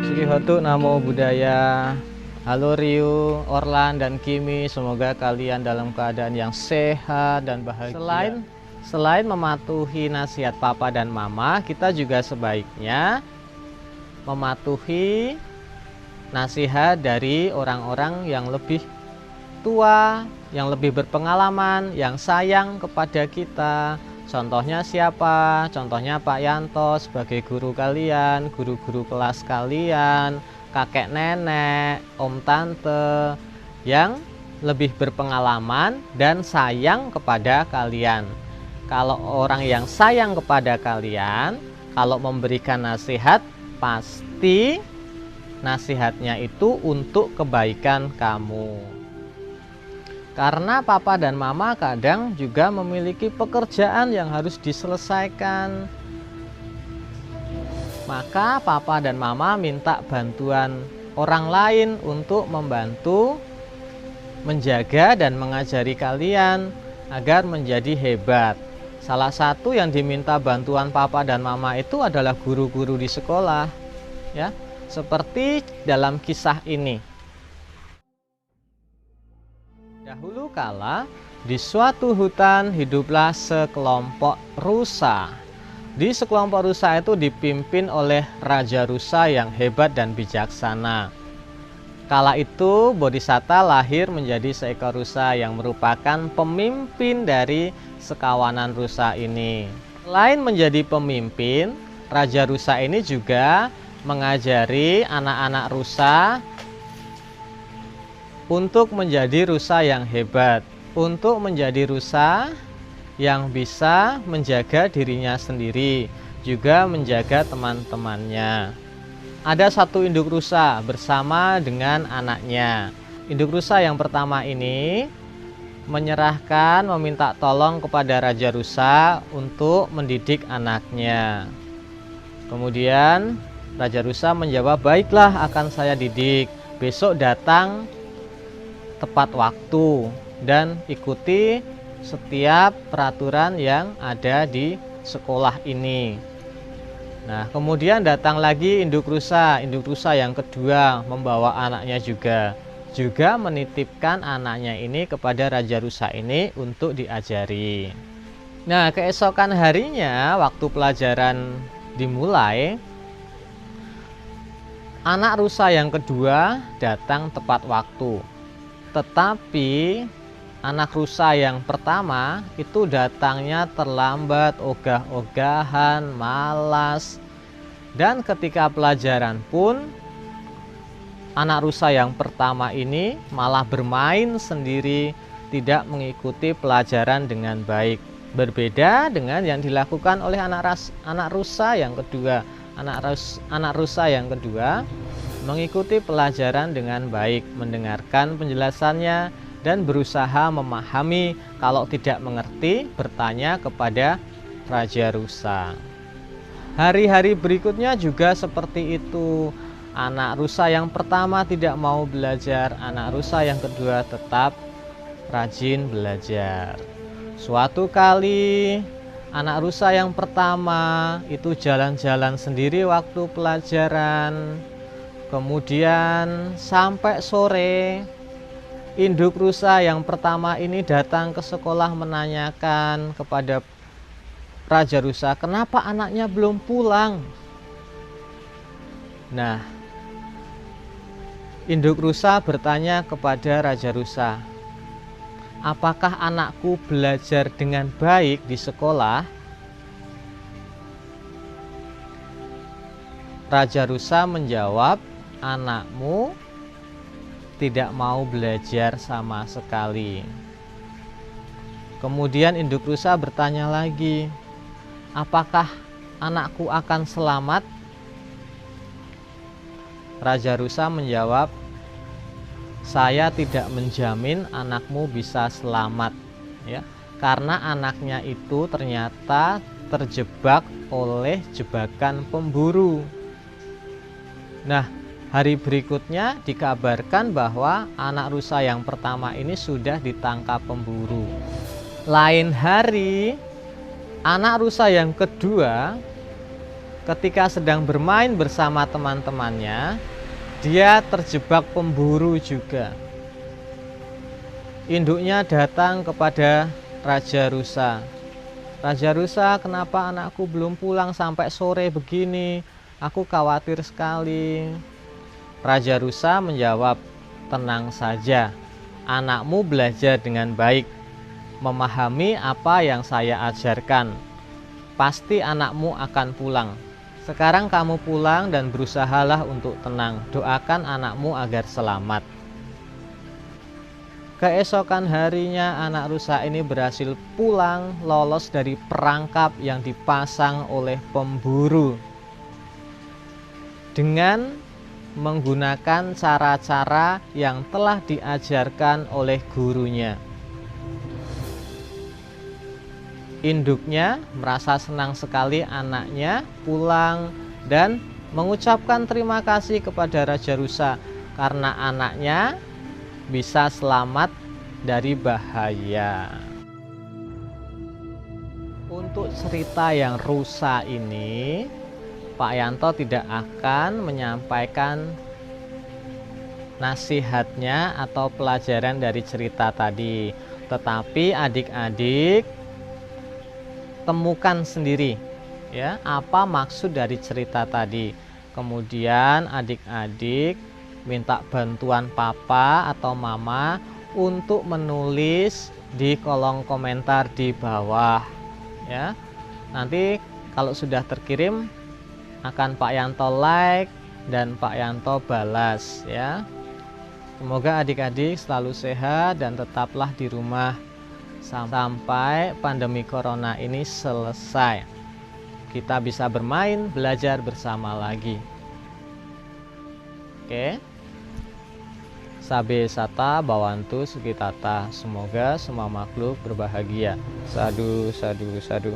Srihotu Namo Buddhaya. Halo Ryu, Orlan, dan Kimi. Semoga kalian dalam keadaan yang sehat dan bahagia. Selain mematuhi nasihat papa dan mama, kita juga sebaiknya mematuhi nasihat dari orang-orang yang lebih tua, yang lebih berpengalaman, yang sayang kepada kita. Contohnya siapa? Contohnya Pak Yanto sebagai guru kalian, guru-guru kelas kalian, kakek nenek, om tante yang lebih berpengalaman dan sayang kepada kalian. Kalau orang yang sayang kepada kalian, kalau memberikan nasihat, pasti nasihatnya itu untuk kebaikan kamu. Karena papa dan mama kadang juga memiliki pekerjaan yang harus diselesaikan. Maka papa dan mama minta bantuan orang lain untuk membantu menjaga dan mengajari kalian agar menjadi hebat. Salah satu yang diminta bantuan papa dan mama itu adalah guru-guru di sekolah, ya. Seperti dalam kisah ini. Dahulu kala, di suatu hutan hiduplah sekelompok rusa. Di sekelompok rusa itu dipimpin oleh Raja Rusa yang hebat dan bijaksana. Kala itu Bodhisatta lahir menjadi seekor rusa yang merupakan pemimpin dari sekawanan rusa ini. Selain menjadi pemimpin, Raja Rusa ini juga mengajari anak-anak rusa untuk menjadi rusa yang hebat, untuk menjadi rusa yang bisa menjaga dirinya sendiri, juga menjaga teman-temannya. Ada satu induk rusa bersama dengan anaknya. Induk rusa yang pertama ini meminta tolong kepada Raja Rusa untuk mendidik anaknya. Kemudian Raja Rusa menjawab, "Baiklah, akan saya didik. Besok datang tepat waktu dan ikuti setiap peraturan yang ada di sekolah ini." Nah, kemudian datang lagi induk rusa yang kedua membawa anaknya juga menitipkan anaknya ini kepada Raja Rusa ini untuk diajari. Nah, keesokan harinya waktu pelajaran dimulai, anak rusa yang kedua datang tepat waktu. Tetapi anak rusa yang pertama itu datangnya terlambat, ogah-ogahan, malas. Dan ketika pelajaran pun, anak rusa yang pertama ini malah bermain sendiri, tidak mengikuti pelajaran dengan baik. Berbeda dengan yang dilakukan oleh anak rusa yang kedua. Anak rusa yang kedua mengikuti pelajaran dengan baik, mendengarkan penjelasannya, dan berusaha memahami. Kalau tidak mengerti, bertanya kepada Raja Rusa. Hari-hari berikutnya juga seperti itu. Anak rusa yang pertama tidak mau belajar, anak rusa yang kedua tetap rajin belajar. Suatu kali, anak rusa yang pertama itu jalan-jalan sendiri waktu pelajaran. Kemudian sampai sore, induk rusa yang pertama ini datang ke sekolah menanyakan kepada Raja Rusa, kenapa anaknya belum pulang? Nah, induk rusa bertanya kepada Raja Rusa, apakah anakku belajar dengan baik di sekolah? Raja Rusa menjawab, anakmu tidak mau belajar sama sekali. Kemudian induk rusa bertanya lagi, apakah anakku akan selamat? Raja Rusa menjawab, saya tidak menjamin anakmu bisa selamat, ya, karena anaknya itu ternyata terjebak oleh jebakan pemburu. Nah, hari berikutnya dikabarkan bahwa anak rusa yang pertama ini sudah ditangkap pemburu. Lain hari, anak rusa yang kedua ketika sedang bermain bersama teman-temannya, dia terjebak pemburu juga. Induknya datang kepada Raja Rusa. Raja Rusa, kenapa anakku belum pulang sampai sore begini? Aku khawatir sekali. Raja Rusa menjawab, tenang saja, anakmu belajar dengan baik, memahami apa yang saya ajarkan. Pasti anakmu akan pulang. Sekarang kamu pulang dan berusahalah untuk tenang. Doakan anakmu agar selamat. Keesokan harinya anak rusa ini berhasil pulang, lolos dari perangkap yang dipasang oleh pemburu dengan menggunakan cara-cara yang telah diajarkan oleh gurunya. Induknya merasa senang sekali anaknya pulang dan mengucapkan terima kasih kepada Raja Rusa karena anaknya bisa selamat dari bahaya. Untuk cerita yang rusa ini, Pak Yanto tidak akan menyampaikan nasihatnya atau pelajaran dari cerita tadi, tetapi adik-adik temukan sendiri ya apa maksud dari cerita tadi. Kemudian adik-adik minta bantuan papa atau mama untuk menulis di kolom komentar di bawah ya. Nanti kalau sudah terkirim akan Pak Yanto like dan Pak Yanto balas ya. Semoga adik-adik selalu sehat dan tetaplah di rumah sampai pandemi corona ini selesai. Kita bisa bermain, belajar bersama lagi. Oke. Sabe sata bawantu sugitata. Semoga semua makhluk berbahagia. Sadu, sadu, sadu.